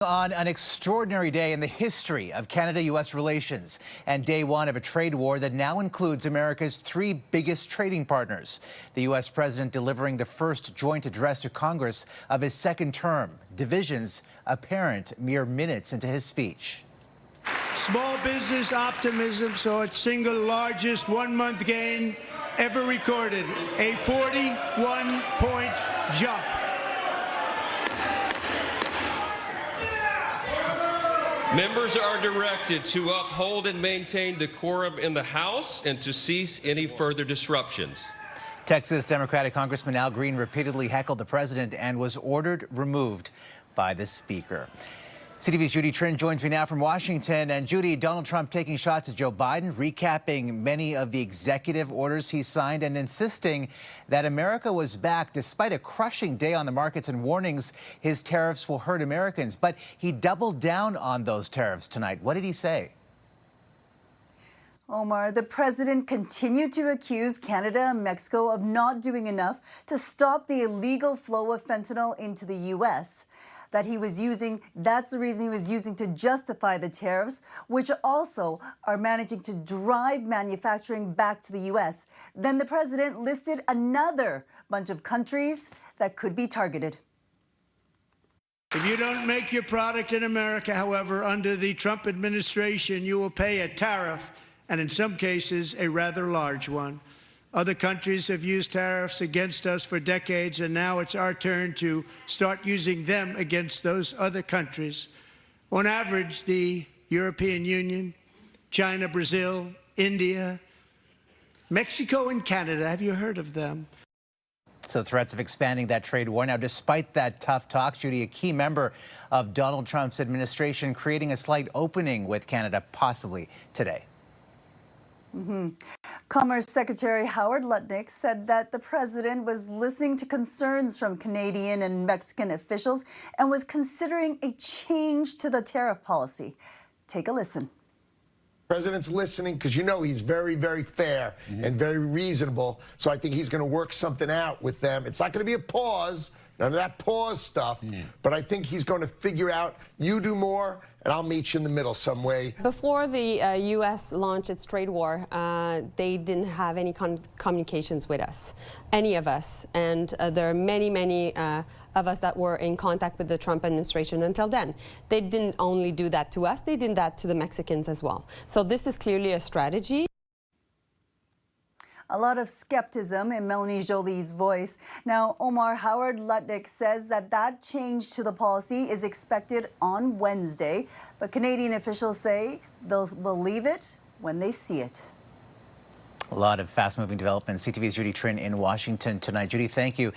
On an extraordinary day in the history of Canada-U.S. relations and day one of a trade war that now includes America's three biggest trading partners. The U.S. president delivering the first joint address to Congress of his second term. Divisions apparent mere minutes into his speech. Small business optimism saw its single largest one-month gain ever recorded, a 41-point jump. Members are directed to uphold and maintain decorum in the House and to cease any further disruptions. Texas Democratic Congressman Al Green repeatedly heckled the president and was ordered removed by the speaker. CTV's Judy Trinh joins me now from Washington. And Judy, Donald Trump taking shots at Joe Biden, recapping many of the executive orders he signed and insisting that America was back despite a crushing day on the markets and warnings his tariffs will hurt Americans. But he doubled down on those tariffs tonight. What did he say? Omar, the president continued to accuse Canada and Mexico of not doing enough to stop the illegal flow of fentanyl into the U.S. That's the reason he was using to justify the tariffs, which also are managing to drive manufacturing back to the U.S. Then the president listed another bunch of countries that could be targeted. If you don't make your product in America, however, under the Trump administration, you will pay a tariff, and in some cases, a rather large one. Other countries have used tariffs against us for decades, and now it's our turn to start using them against those other countries. On average, the European Union, China, Brazil, India, Mexico, and Canada, have you heard of them? So threats of expanding that trade war. Now, despite that tough talk, Judy, a key member of Donald Trump's administration creating a slight opening with Canada possibly today. Commerce Secretary Howard Lutnick said that the president was listening to concerns from Canadian and Mexican officials and was considering a change to the tariff policy. Take a listen. The president's listening because, you know, he's very, very fair and very reasonable. So I think he's going to work something out with them. It's not going to be a pause, none of that pause stuff. But I think he's going to figure out, you do more, and I'll meet you in the middle some way. Before the U.S. launched its trade war, they didn't have any communications with us, any of us. And there are many, many of us that were in contact with the Trump administration until then. They didn't only do that to us, they did that to the Mexicans as well. So this is clearly a strategy. A lot of skepticism in Melanie Joly's voice. Now, Omar, Howard Lutnick says that change to the policy is expected on Wednesday, but Canadian officials say they'll believe it when they see it. A lot of fast-moving developments. CTV's Judy Trinh in Washington tonight. Judy, thank you.